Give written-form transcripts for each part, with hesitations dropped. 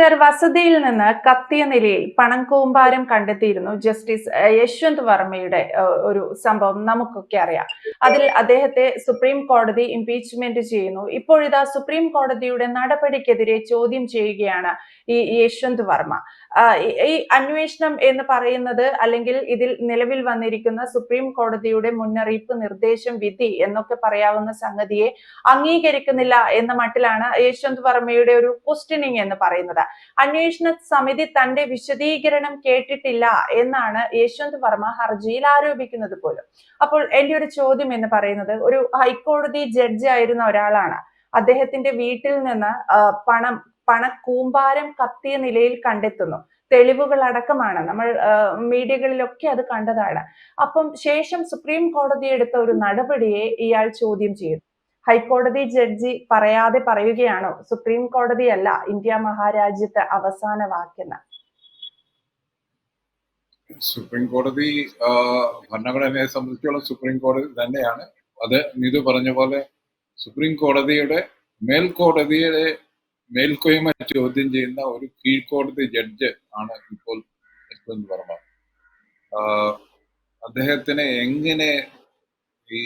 Sir, വസതിയിൽ നിന്ന് കത്തിയ നിലയിൽ പണം കൂമ്പാരം കണ്ടെത്തിയിരുന്നു ജസ്റ്റിസ് യശ്വന്ത് വർമ്മയുടെ ഒരു സംഭവം നമുക്കൊക്കെ അറിയാം. അതിൽ അദ്ദേഹത്തെ സുപ്രീം കോടതി ഇംപീച്ച്മെന്റ് ചെയ്യുന്നു. ഇപ്പോഴിതാ സുപ്രീം കോടതിയുടെ നടപടിക്കെതിരെ ചോദ്യം ചെയ്യുകയാണ് ഈ യശ്വന്ത് വർമ്മ. ഈ അന്വേഷണം എന്ന് പറയുന്നത്, അല്ലെങ്കിൽ ഇതിൽ നിലവിൽ വന്നിരിക്കുന്ന സുപ്രീം കോടതിയുടെ മുന്നറിയിപ്പ്, നിർദ്ദേശം, വിധി എന്നൊക്കെ പറയാവുന്ന സംഗതിയെ അംഗീകരിക്കുന്നില്ല എന്ന മട്ടിലാണ് യശ്വന്ത് വർമ്മയുടെ ഒരു ക്വസ്റ്റ്യനിങ് എന്ന് പറയുന്നത്. അന്വേഷണ സമിതി തന്റെ വിശദീകരണം കേട്ടിട്ടില്ല എന്നാണ് യശ്വന്ത് വർമ്മ ഹർജിയിൽ ആരോപിക്കുന്നത് പോലും. അപ്പോൾ എന്റെ ഒരു ചോദ്യം എന്ന് പറയുന്നത്, ഒരു ഹൈക്കോടതി ജഡ്ജി ആയിരുന്ന ഒരാളാണ്. അദ്ദേഹത്തിന്റെ വീട്ടിൽ നിന്ന് പണക്കൂമ്പാരം കത്തിയ നിലയിൽ കണ്ടെത്തുന്നു. തെളിവുകൾ അടക്കമാണ്, നമ്മൾ മീഡിയകളിലൊക്കെ അത് കണ്ടതാണ്. അപ്പം ശേഷം സുപ്രീം കോടതി എടുത്ത ഒരു നടപടിയെ ഇയാൾ ചോദ്യം ചെയ്യുന്നു. ഹൈക്കോടതി ജഡ്ജി പറയാതെ പറയുകയാണോ സുപ്രീം കോടതിയല്ല ഇന്ത്യ മഹാരാജ്യത്ത് അവസാന വാക്കെന്ന്? സുപ്രീം കോടതി ഭരണഘടനയെ സംബന്ധിച്ചോളം സുപ്രീം കോടതി തന്നെയാണ്. അത് നീതു പറഞ്ഞ പോലെ സുപ്രീം കോടതിയുടെ മേൽക്കോടതിയുടെ മേൽക്കോയ്മ ചോദ്യം ചെയ്യുന്ന ഒരു കീഴ്ക്കോടതി ജഡ്ജ് ആണ് ഇപ്പോൾ യശ്വന്ത് വർമ്മ. അദ്ദേഹത്തിന് എങ്ങനെ ഈ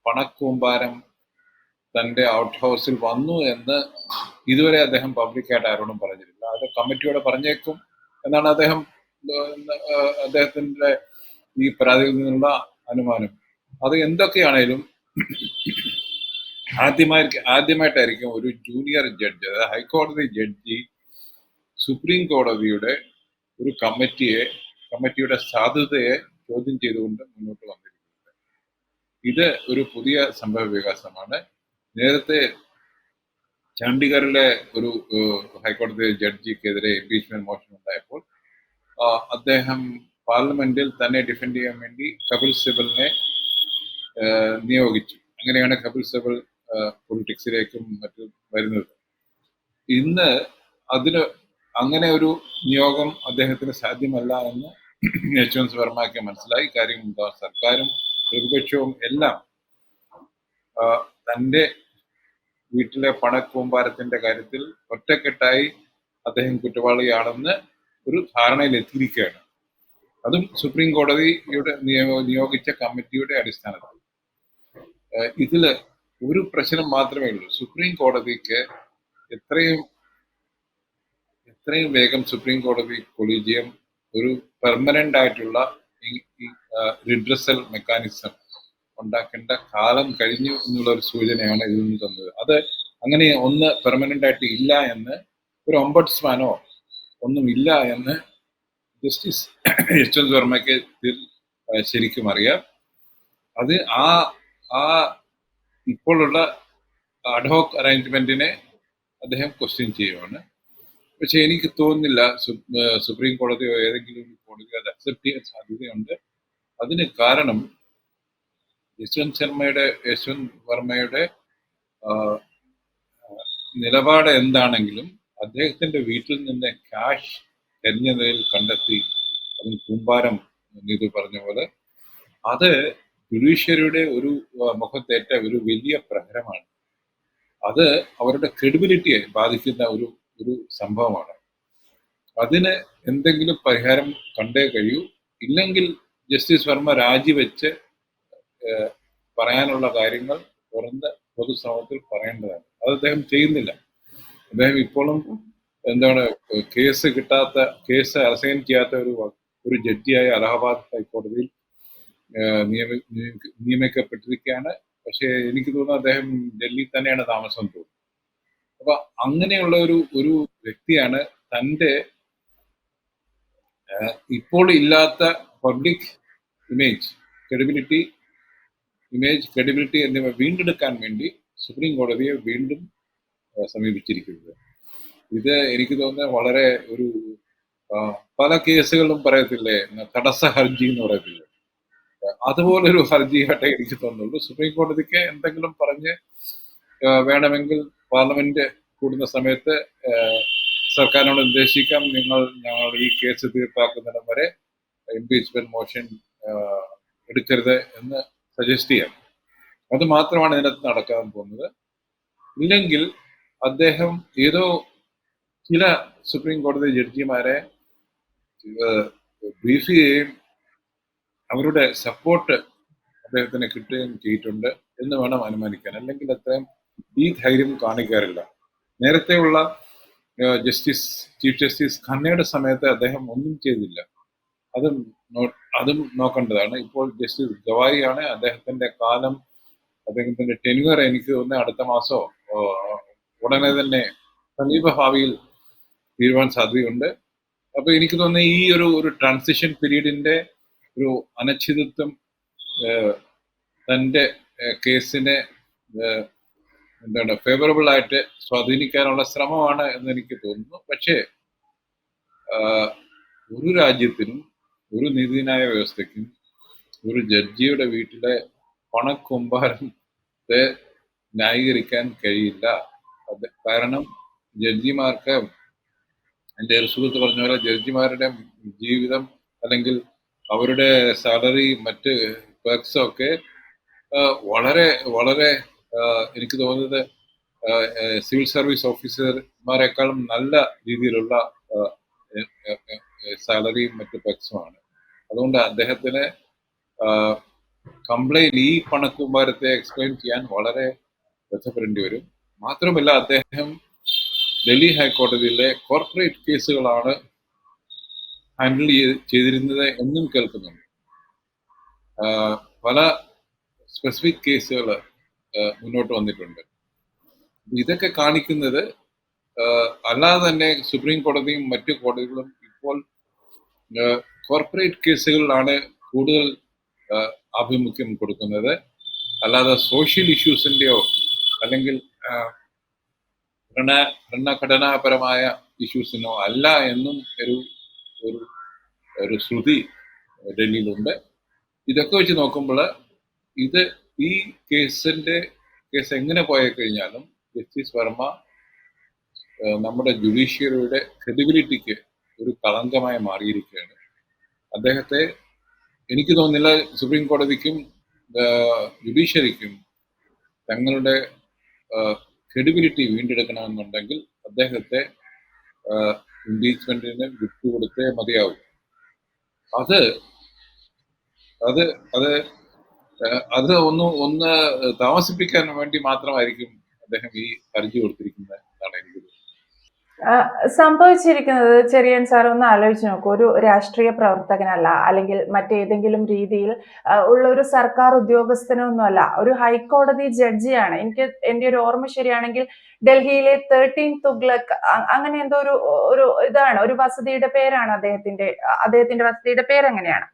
പണക്കൂമ്പാരം തന്റെ ഔട്ട് ഹൗസിൽ വന്നു എന്ന് ഇതുവരെ അദ്ദേഹം പബ്ലിക്കായിട്ട് ആരോടും പറഞ്ഞിട്ടില്ല. അത് കമ്മിറ്റിയോടെ പറഞ്ഞേക്കും എന്നാണ് അദ്ദേഹത്തിന്റെ ഈ പരാതിയിൽ നിന്നുള്ള അനുമാനം. അത് എന്തൊക്കെയാണേലും ആദ്യമായിട്ടായിരിക്കും ഒരു ജൂനിയർ ജഡ്ജി, അതായത് ഹൈക്കോടതി ജഡ്ജി, സുപ്രീം കോടതിയുടെ ഒരു കമ്മിറ്റിയുടെ സാധുതയെ ചോദ്യം ചെയ്തുകൊണ്ട് മുന്നോട്ട് വന്നിരിക്കുന്നത്. ഇത് ഒരു പുതിയ സംഭവ വികാസമാണ്. നേരത്തെ ചണ്ഡീഗറിലെ ഒരു ഹൈക്കോടതി ജഡ്ജിക്കെതിരെ ഇംപീച്ച്മെന്റ് മോഷൻ ഉണ്ടായപ്പോൾ അദ്ദേഹം പാർലമെന്റിൽ തന്നെ ഡിഫെൻഡ് ചെയ്യാൻ വേണ്ടി കപിൽ സിബലിനെ നിയോഗിച്ചു. അങ്ങനെയാണ് കപിൽ സിബൽ പൊളിറ്റിക്സിലേക്കും മറ്റും വരുന്നത്. ഇന്ന് അങ്ങനെ ഒരു നിയോഗം അദ്ദേഹത്തിന് സാധ്യമല്ല എന്ന് യശ്വന്ത് വർമ്മയ്ക്ക് മനസ്സിലായി. കാര്യം സർക്കാരും പ്രതിപക്ഷവും എല്ലാം തന്റെ വീട്ടിലെ പണക്കൂമ്പാരത്തിന്റെ കാര്യത്തിൽ ഒറ്റക്കെട്ടായി അദ്ദേഹം കുറ്റവാളിയാണെന്ന് ഒരു ധാരണയിൽ എത്തിയിരിക്കുകയാണ്. അതും സുപ്രീം കോടതിയുടെ നിയോഗിച്ച കമ്മിറ്റിയുടെ അടിസ്ഥാനത്തിൽ. ഇതില് ഒരു പ്രശ്നം മാത്രമേ ഉള്ളൂ. സുപ്രീം കോടതിക്ക് എത്രയും വേഗം സുപ്രീം കോടതി കൊളീജിയം ഒരു പെർമനന്റ് ആയിട്ടുള്ള റിഡ്രസൽ മെക്കാനിസം ഉണ്ടാക്കേണ്ട കാലം കഴിഞ്ഞു എന്നുള്ള ഒരു സൂചനയാണ് ഇതിൽ നിന്ന് തന്നത്. അത് അങ്ങനെ ഒന്ന് പെർമനന്റ് ആയിട്ട് ഇല്ല എന്ന്, ഒരു ഓംബഡ്സ്മാനോ ഒന്നും ഇല്ല എന്ന് ജസ്റ്റിസ് യശ്വന്ത് വർമ്മയ്ക്ക് ശരിക്കും അറിയാം. അത് ആ ഇപ്പോഴുള്ള അഡ്ഹോക് അറേഞ്ച്മെന്റിനെ അദ്ദേഹം ക്വസ്റ്റ്യൻ ചെയ്യുവാണ്. പക്ഷെ എനിക്ക് തോന്നുന്നില്ല സുപ്രീം കോടതിയോ ഏതെങ്കിലും കോടതി അത് അക്സെപ്റ്റ് ചെയ്യാൻ സാധ്യതയുണ്ട്. അതിന് കാരണം യശ്വന്ത് വർമ്മയുടെ നിലപാട് എന്താണെങ്കിലും അദ്ദേഹത്തിന്റെ വീട്ടിൽ നിന്ന് ക്യാഷ് എറിഞ്ഞ നിലയിൽ കണ്ടെത്തി, അതിന് കൂമ്പാരം നീതു പറഞ്ഞ പോലെ, അത് ജുഡീഷ്യറിയുടെ ഒരു മുഖത്തേറ്റ ഒരു വലിയ പ്രഹരമാണ്. അത് അവരുടെ ക്രെഡിബിലിറ്റിയെ ബാധിക്കുന്ന ഒരു സംഭവമാണ്. അതിന് എന്തെങ്കിലും പരിഹാരം കണ്ടേ കഴിയൂ. ഇല്ലെങ്കിൽ ജസ്റ്റിസ് വർമ്മ രാജിവെച്ച് പറയാനുള്ള കാര്യങ്ങൾ തുറന്ന് പൊതുസമൂഹത്തിൽ പറയേണ്ടതാണ്. അത് അദ്ദേഹം ചെയ്യുന്നില്ല. അദ്ദേഹം ഇപ്പോഴും കേസ് അസൈൻ ചെയ്യാത്ത ഒരു ജഡ്ജിയായ അലഹബാദ് ഹൈക്കോടതിയിൽ നിയമിക്കപ്പെട്ടിരിക്കുകയാണ്. പക്ഷെ എനിക്ക് തോന്നുന്നു അദ്ദേഹം ഡൽഹിയിൽ തന്നെയാണ് താമസം തോന്നുന്നത്. അപ്പൊ അങ്ങനെയുള്ള ഒരു വ്യക്തിയാണ് തന്റെ ഇപ്പോൾ ഇല്ലാത്ത പബ്ലിക് ക്രെഡിബിലിറ്റി എന്നിവ വീണ്ടെടുക്കാൻ വേണ്ടി സുപ്രീം കോടതിയെ വീണ്ടും സമീപിച്ചിരിക്കുന്നത്. ഇത് എനിക്ക് തോന്നുന്നത് വളരെ പല കേസുകളിലും പറയത്തില്ലേ, തടസ്സ ഹർജി എന്ന് പറയത്തില്ലേ, അതുപോലൊരു ഹർജിയായിട്ടേ എനിക്ക് തോന്നുള്ളൂ. സുപ്രീം കോടതിക്ക് എന്തെങ്കിലും പറഞ്ഞ് വേണമെങ്കിൽ പാർലമെന്റ് കൂടുന്ന സമയത്ത് സർക്കാരിനോട് നിർദ്ദേശിക്കാം, ഞങ്ങൾ ഈ കേസ് തീർപ്പാക്കുന്നിടം വരെ ഇംപീച്ച്മെന്റ് മോഷൻ എടുക്കരുത് എന്ന് സജസ്റ്റ് ചെയ്യാം. അത് മാത്രമാണ് ഇതിനകത്ത് നടക്കാൻ പോകുന്നത്. ഇല്ലെങ്കിൽ അദ്ദേഹം ചില സുപ്രീം കോടതി ജഡ്ജിമാരെ ബ്രീഫ് ചെയ്യുകയും അവരുടെ സപ്പോർട്ട് അദ്ദേഹത്തിന് കിട്ടുകയും ചെയ്തിട്ടുണ്ട് എന്ന് വേണം അനുമാനിക്കാൻ. അല്ലെങ്കിൽ അത്രയും ഈ ധൈര്യം കാണിക്കാറില്ല. നേരത്തെയുള്ള ചീഫ് ജസ്റ്റിസ് ഖന്നയുടെ സമയത്ത് അദ്ദേഹം ഒന്നും ചെയ്തില്ല. അതും നോക്കേണ്ടതാണ്. ഇപ്പോൾ ജസ്റ്റിസ് ഗവായിയാണ്. അദ്ദേഹത്തിന്റെ ടെന്യൂർ എനിക്ക് തോന്നുന്നത് അടുത്ത മാസമോ ഉടനെ തന്നെ സമീപ ഭാവിയിൽ തീരുവാൻ സാധ്യതയുണ്ട്. അപ്പൊ എനിക്ക് തോന്നുന്നത് ഈ ഒരു ട്രാൻസിഷൻ പീരീഡിന്റെ ഒരു അനിശ്ചിതത്വം തന്റെ കേസിനെ ഫേവറബിൾ ആയിട്ട് സ്വാധീനിക്കാനുള്ള ശ്രമമാണ് എന്ന് എനിക്ക് തോന്നുന്നു. പക്ഷേ ഒരു രാജ്യത്തിനും ഒരു നീതിന്യായ വ്യവസ്ഥയ്ക്കും ഒരു ജഡ്ജിയുടെ വീട്ടിലെ പണക്കുമ്പാരത്തെ ന്യായീകരിക്കാൻ കഴിയില്ല. കാരണം ജഡ്ജിമാർക്ക്, എൻ്റെ ഒരു സുഹൃത്ത് പറഞ്ഞ പോലെ, ജഡ്ജിമാരുടെ ജീവിതം അല്ലെങ്കിൽ അവരുടെ സാലറി മറ്റ് പെർക്സും ഒക്കെ വളരെ വളരെ എനിക്ക് തോന്നുന്നത് സിവിൽ സർവീസ് ഓഫീസർമാരെക്കാളും നല്ല രീതിയിലുള്ള സാലറിയും മറ്റ് പെർക്സുമാണ്. അതുകൊണ്ട് അദ്ദേഹത്തിന് ഈ പണക്കുമ്പാരത്തെ എക്സ്പ്ലെയിൻ ചെയ്യാൻ വളരെ ബന്ധപ്പെടേണ്ടി വരും. മാത്രമല്ല, അദ്ദേഹം ഡൽഹി ഹൈക്കോടതിയിലെ കോർപ്പറേറ്റ് കേസുകളാണ് ഹാൻഡിൽ ചെയ്തിരുന്നത് എന്നും കേൾക്കുന്നുണ്ട്. പല സ്പെസിഫിക് കേസുകൾ മുന്നോട്ട് വന്നിട്ടുണ്ട്. ഇതൊക്കെ കാണിക്കുന്നത് അല്ലാതെ തന്നെ സുപ്രീം കോടതിയും മറ്റു കോടതികളും ഇപ്പോൾ കോർപ്പറേറ്റ് കേസുകളിലാണ് കൂടുതൽ ആഭിമുഖ്യം കൊടുക്കുന്നത്. അല്ലാതെ സോഷ്യൽ ഇഷ്യൂസിന്റെയോ അല്ലെങ്കിൽ ഭരണഘടനാപരമായ ഇഷ്യൂസിനോ അല്ല എന്നും ഒരു ശ്രുതി ഡൽഹിയിലുണ്ട്. ഇതൊക്കെ വെച്ച് നോക്കുമ്പോൾ ഈ കേസ് എങ്ങനെ പോയി കഴിഞ്ഞാലും ജസ്റ്റിസ് വർമ്മ നമ്മുടെ ജുഡീഷ്യറിയുടെ ക്രെഡിബിലിറ്റിക്ക് ഒരു കളങ്കമായി മാറിയിരിക്കുകയാണ്. അദ്ദേഹത്തെ എനിക്ക് തോന്നുന്നില്ല സുപ്രീം കോടതിക്കും ജുഡീഷ്യറിക്കും തങ്ങളുടെ ക്രെഡിബിലിറ്റി വീണ്ടെടുക്കണമെന്നുണ്ടെങ്കിൽ അദ്ദേഹത്തെ ഇംപീച്ച്മെന്റിന് വിട്ടുകൊടുത്തേ മതിയാവും. അത് അത് അത് അത് ഒന്ന് താമസിപ്പിക്കാൻ വേണ്ടി മാത്രമായിരിക്കും അദ്ദേഹം ഈ ഹർജി കൊടുത്തിരിക്കുന്നത് എന്നാണ് എനിക്ക് തോന്നുന്നത്. സംഭവിച്ചിരിക്കുന്നത്, ചെറിയൻ സാർ ഒന്ന് ആലോചിച്ച് നോക്കൂ, ഒരു രാഷ്ട്രീയ പ്രവർത്തകനല്ല, അല്ലെങ്കിൽ മറ്റേതെങ്കിലും രീതിയിൽ ഉള്ള ഒരു സർക്കാർ ഉദ്യോഗസ്ഥനൊന്നുമല്ല, ഒരു ഹൈക്കോടതി ജഡ്ജിയാണ്. എന്റെ ഒരു ഓർമ്മ ശരിയാണെങ്കിൽ ഡൽഹിയിലെ 13 തുഗ്ലക് അങ്ങനെ എന്തോ ഒരു ഇതാണ്, ഒരു വസതിയുടെ പേരാണ് അദ്ദേഹത്തിന്റെ വസതിയുടെ പേര് അങ്ങനെയാണ്.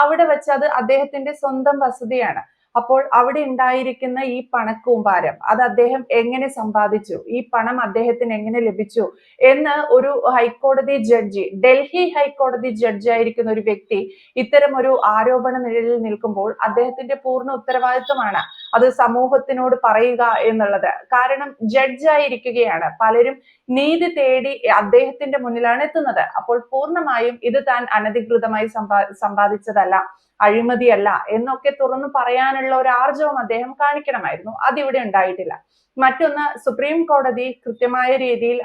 അവിടെ വെച്ച് അത് അദ്ദേഹത്തിന്റെ സ്വന്തം വസതിയാണ്. അപ്പോൾ അവിടെ ഉണ്ടായിരിക്കുന്ന ഈ പണക്കൂമ്പാരം അത് അദ്ദേഹം എങ്ങനെ സമ്പാദിച്ചു, ഈ പണം അദ്ദേഹത്തിന് എങ്ങനെ ലഭിച്ചു എന്ന് ഒരു ഹൈക്കോടതി ജഡ്ജി, ഡൽഹി ഹൈക്കോടതി ജഡ്ജി ആയിരിക്കുന്ന ഒരു വ്യക്തി ഇത്തരം ഒരു ആരോപണ നിഴലിൽ നിൽക്കുമ്പോൾ അദ്ദേഹത്തിന്റെ പൂർണ്ണ ഉത്തരവാദിത്വമാണ് അത് സമൂഹത്തിനോട് പറയുക എന്നുള്ളത്. കാരണം ജഡ്ജായിരിക്കുകയാണ്, പലരും നീതി തേടി അദ്ദേഹത്തിന്റെ മുന്നിലാണ് എത്തുന്നത്. അപ്പോൾ പൂർണ്ണമായും ഇത് താൻ അനധികൃതമായി സമ്പാദിച്ചതല്ല, അഴിമതിയല്ല എന്നൊക്കെ തുറന്നു പറയാനുള്ള ഒരു ആർജവം അദ്ദേഹം കാണിക്കണമായിരുന്നു. അതിവിടെ ഉണ്ടായിട്ടില്ല. മറ്റൊന്ന്, സുപ്രീം കോടതി കൃത്യമായ രീതിയിൽ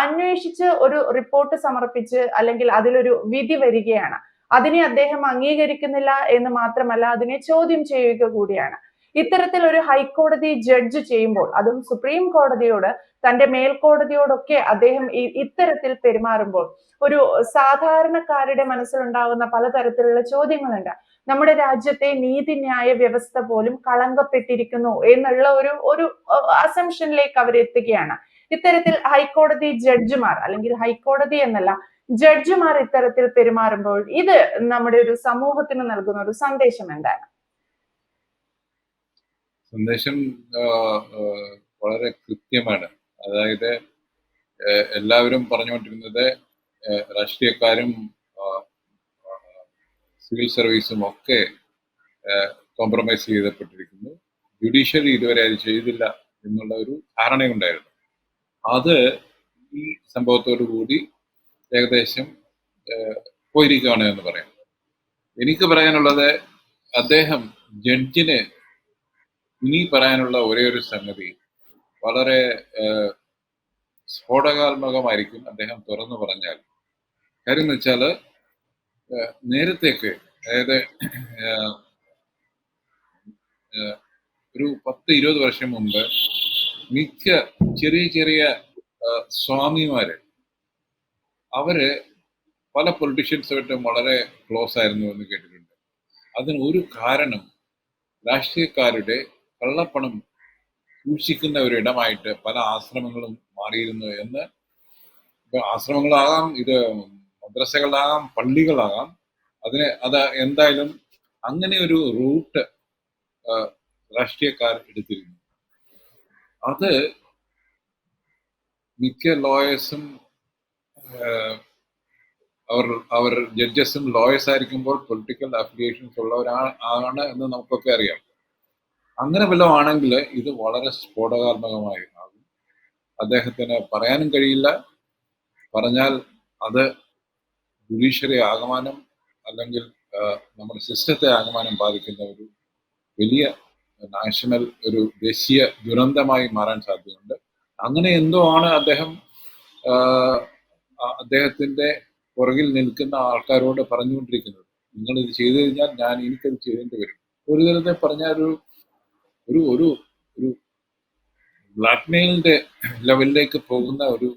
അന്വേഷിച്ച് ഒരു റിപ്പോർട്ട് സമർപ്പിച്ച് അല്ലെങ്കിൽ അതിലൊരു വിധി വരികയാണ്. അതിനെ അദ്ദേഹം അംഗീകരിക്കുന്നില്ല എന്ന് മാത്രമല്ല, അതിനെ ചോദ്യം ചെയ്യുക കൂടിയാണ്. ഇത്തരത്തിൽ ഒരു ഹൈക്കോടതി ജഡ്ജ് ചെയ്യുമ്പോൾ, അതും സുപ്രീം കോടതിയോട്, തന്റെ മേൽക്കോടതിയോടൊക്കെ അദ്ദേഹം ഇത്തരത്തിൽ പെരുമാറുമ്പോൾ ഒരു സാധാരണക്കാരുടെ മനസ്സിലുണ്ടാകുന്ന പലതരത്തിലുള്ള ചോദ്യങ്ങളുണ്ട്. നമ്മുടെ രാജ്യത്തെ നീതിന്യായ വ്യവസ്ഥ പോലും കളങ്കപ്പെട്ടിരിക്കുന്നു എന്നുള്ള ഒരു അസംഷനിലേക്ക് അവരെത്തുകയാണ്. ഇത്തരത്തിൽ ഹൈക്കോടതി ജഡ്ജിമാർ, അല്ലെങ്കിൽ ഹൈക്കോടതി എന്നല്ല, ജഡ്ജിമാർ ഇത്തരത്തിൽ പെരുമാറുമ്പോൾ ഇത് നമ്മുടെ ഒരു സമൂഹത്തിന് നൽകുന്ന ഒരു സന്ദേശം എന്താണ്? സന്ദേശം വളരെ കൃത്യമാണ്. അതായത് എല്ലാവരും പറഞ്ഞുകൊണ്ടിരുന്നത് രാഷ്ട്രീയക്കാരും സിവിൽ സർവീസും ഒക്കെ കോംപ്രമൈസ് ചെയ്യപ്പെട്ടിരിക്കുന്നു, ജുഡീഷ്യറി ഇതുവരെ അത് ചെയ്തില്ല എന്നുള്ള ഒരു ധാരണയുണ്ടായിരുന്നു. അത് ഈ സംഭവത്തോടു കൂടി ഏകദേശം പോയിരിക്കുകയാണ് എന്ന് പറയാം. എനിക്ക് പറയാനുള്ളത്, അദ്ദേഹം ജഡ്ജിന് ഇനി പറയാനുള്ള ഒരേ ഒരു സംഗതി, വളരെ സ്ഫോടകാത്മകമായിരിക്കും അദ്ദേഹം തുറന്നു പറഞ്ഞാൽ. കാര്യം എന്ന് വെച്ചാൽ നേരത്തേക്ക്, അതായത് ഏഹ്, ഏഹ്, ഒരു 10-20 വർഷം മുമ്പ് മിക്ക ചെറിയ ചെറിയ സ്വാമിമാര് അവര് പല പൊളിറ്റീഷ്യൻസുമായിട്ടും വളരെ ക്ലോസ് ആയിരുന്നു എന്ന് കേട്ടിട്ടുണ്ട്. അതിന് ഒരു കാരണം രാഷ്ട്രീയക്കാരുടെ കള്ളപ്പണം സൂക്ഷിക്കുന്ന ഒരിടമായിട്ട് പല ആശ്രമങ്ങളും മാറിയിരുന്നു എന്ന്. ഇപ്പൊ ആശ്രമങ്ങളാകാം, ഇത് മദ്രസകളാകാം, പള്ളികളാകാം, അത് എന്തായാലും അങ്ങനെ ഒരു റൂട്ട് രാഷ്ട്രീയക്കാർ എടുത്തിരുന്നു. അത് മിക്ക ലോയേഴ്സും അവർ ജഡ്ജസും ലോയേഴ്സ് ആയിരിക്കുമ്പോൾ പൊളിറ്റിക്കൽ അഫിലിയേഷൻസ് ഉള്ളവരാണ് എന്ന് നമുക്കൊക്കെ അറിയാം. അങ്ങനെ വല്ലതും ആണെങ്കിൽ ഇത് വളരെ സ്ഫോടകാത്മകമായി ആകും. അദ്ദേഹത്തിന് പറയാനും കഴിയില്ല. പറഞ്ഞാൽ അത് ജുഡീഷ്യറി ആകമാനം അല്ലെങ്കിൽ നമ്മുടെ സിസ്റ്റത്തെ ആകമാനം ബാധിക്കുന്ന ഒരു വലിയ നാഷണൽ, ഒരു ദേശീയ ദുരന്തമായി മാറാൻ സാധ്യതയുണ്ട്. അങ്ങനെ എന്തോ ആണ് അദ്ദേഹത്തിന്റെ പുറകിൽ നിൽക്കുന്ന ആൾക്കാരോട് പറഞ്ഞുകൊണ്ടിരിക്കുന്നത്. നിങ്ങൾ ഇത് ചെയ്തു കഴിഞ്ഞാൽ എനിക്കത് ചെയ്യേണ്ടി വരും. ഒരു തരത്തിൽ പറഞ്ഞാൽ ഒരു ഒരു ഒരു ബ്ലാക്ക്മെയിലിന്റെ ലെവലിലേക്ക് പോകുന്ന ഒരു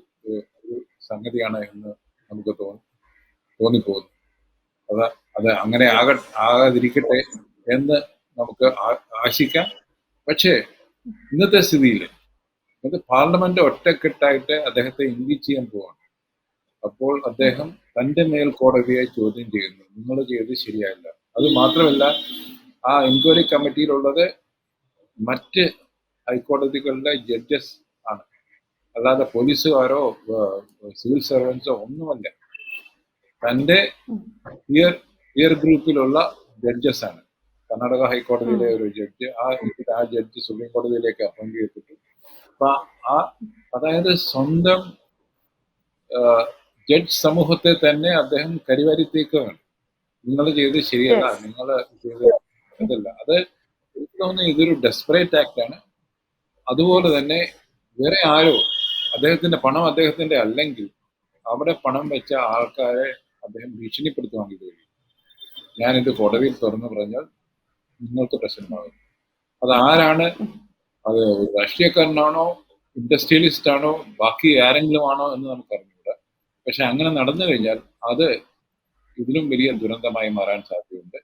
സംഗതിയാണ് എന്ന് നമുക്ക് തോന്നിപ്പോകുന്നു. അത് അങ്ങനെ ആകാതിരിക്കട്ടെ എന്ന് നമുക്ക് ആശിക്കാം. പക്ഷേ ഇന്നത്തെ സ്ഥിതിയിൽ അത് പാർലമെന്റ് ഒറ്റക്കെട്ടായിട്ട് അദ്ദേഹത്തെ ഇംപീച്ച് ചെയ്യാൻ പോവാണ്. അപ്പോൾ അദ്ദേഹം തന്റെ മേൽക്കോടതിയെ ചോദ്യം ചെയ്യുന്നു, നിങ്ങൾ ചെയ്തത് ശരിയായില്ല. അത് മാത്രമല്ല, ആ എൻക്വയറി കമ്മിറ്റിയിലുള്ളത് മറ്റ് ഹൈക്കോടതികളുടെ ജഡ്ജസ് ആണ്, അല്ലാതെ പോലീസുകാരോ സിവിൽ സർവൻസോ ഒന്നുമല്ല. തന്റെ പിയർ ഗ്രൂപ്പിലുള്ള ജഡ്ജസ് ആണ്. കർണാടക ഹൈക്കോടതിയിലെ ഒരു ജഡ്ജ്, ആ ജഡ്ജ് സുപ്രീം കോടതിയിലേക്ക് അപ്പോയിന്റ് ചെയ്തിട്ടു. അപ്പൊ അതായത് സ്വന്തം ജഡ്ജ് സമൂഹത്തെ തന്നെ അദ്ദേഹം കരിവാരിത്തേക്കാണ്. നിങ്ങൾ ചെയ്ത് ശരിയല്ല, നിങ്ങൾ ചെയ്ത് അതല്ല. അത് എനിക്ക് തോന്നുന്നു ഇതൊരു ഡെസ്പറേറ്റ് ആക്ട് ആണ്. അതുപോലെ തന്നെ വേറെ ആരോ അദ്ദേഹത്തിന്റെ പണം അദ്ദേഹത്തിന്റെ അല്ലെങ്കിൽ അവിടെ പണം വെച്ച ആൾക്കാരെ അദ്ദേഹം ഭീഷണിപ്പെടുത്തുവാൻ കഴിയും. ഞാനിത് കോടതിയിൽ തുറന്നു പറഞ്ഞാൽ നിങ്ങൾക്ക് പ്രശ്നമാകും. അത് ആരാണ്? അത് രാഷ്ട്രീയക്കാരനാണോ, ഇൻഡസ്ട്രിയലിസ്റ്റ് ആണോ, ബാക്കി ആരെങ്കിലും ആണോ എന്ന് നമുക്ക് അറിഞ്ഞൂടാ. പക്ഷെ അങ്ങനെ നടന്നു കഴിഞ്ഞാൽ അത് ഇതിലും വലിയ ദുരന്തമായി മാറാൻ സാധ്യതയുണ്ട്.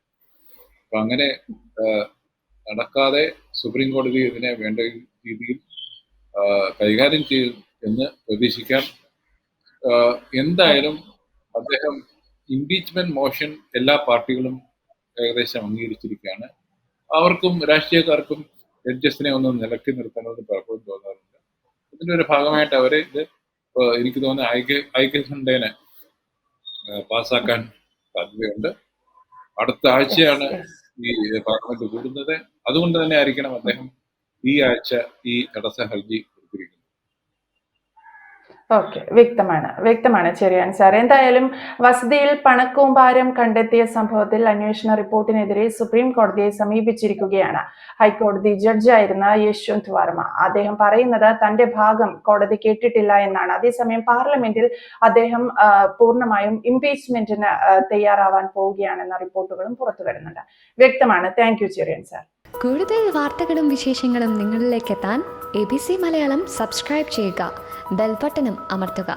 അപ്പൊ അങ്ങനെ നടക്കാതെ സുപ്രീം കോടതി ഇതിനെ വേണ്ട രീതിയിൽ കൈകാര്യം ചെയ്യും എന്ന് പ്രതീക്ഷിക്കാം. എന്തായാലും അദ്ദേഹം ഇംപീച്ച്മെന്റ് മോഷൻ എല്ലാ പാർട്ടികളും ഏകദേശം അംഗീകരിച്ചിരിക്കുകയാണ്. അവർക്കും രാഷ്ട്രീയക്കാർക്കും ജഡ്ജസിനെ ഒന്ന് നിലക്കി നിർത്തണമെന്ന് പലപ്പോഴും തോന്നാറുണ്ട്. ഇതിന്റെ ഒരു ഭാഗമായിട്ട് അവരെ ഇത് എനിക്ക് തോന്നുന്നു ഐക്യസംഘടന പാസ്സാക്കാൻ സാധ്യതയുണ്ട്. അടുത്ത ആഴ്ചയാണ് ഈ പാർലമെന്റ് കൂടുന്നത്. അതുകൊണ്ട് തന്നെ ആയിരിക്കണം അദ്ദേഹം ഈ ആഴ്ച ഈ തടസ്സ ഹർജി കൊടുത്തിരിക്കുന്നത്. ഓക്കെ, വ്യക്തമാണ് ചെറിയാൻ സാർ. എന്തായാലും വസതിയിൽ പണക്കൂമ്പാരം കണ്ടെത്തിയ സംഭവത്തിൽ അന്വേഷണ റിപ്പോർട്ടിനെതിരെ സുപ്രീം കോടതിയെ സമീപിച്ചിരിക്കുകയാണ് ഹൈക്കോടതി ജഡ്ജായിരുന്ന യശ്വന്ത് വർമ്മ. അദ്ദേഹം പറയുന്നത് തന്റെ ഭാഗം കോടതി കേട്ടിട്ടില്ല എന്നാണ്. അതേസമയം പാർലമെന്റിൽ അദ്ദേഹം പൂർണ്ണമായും ഇംപീച്ച്മെന്റിന് തയ്യാറാവാൻ പോവുകയാണെന്ന റിപ്പോർട്ടുകളും പുറത്തു വരുന്നുണ്ട്. വ്യക്തമാണ്. Thank you Cheriyan sir. കൂടുതൽ വാർത്തകളും വിശേഷങ്ങളും നിങ്ങളിലേക്ക് എത്താൻ ABC മലയാളം സബ്സ്ക്രൈബ് ചെയ്യുക, ബെൽ ബട്ടണും അമർത്തുക.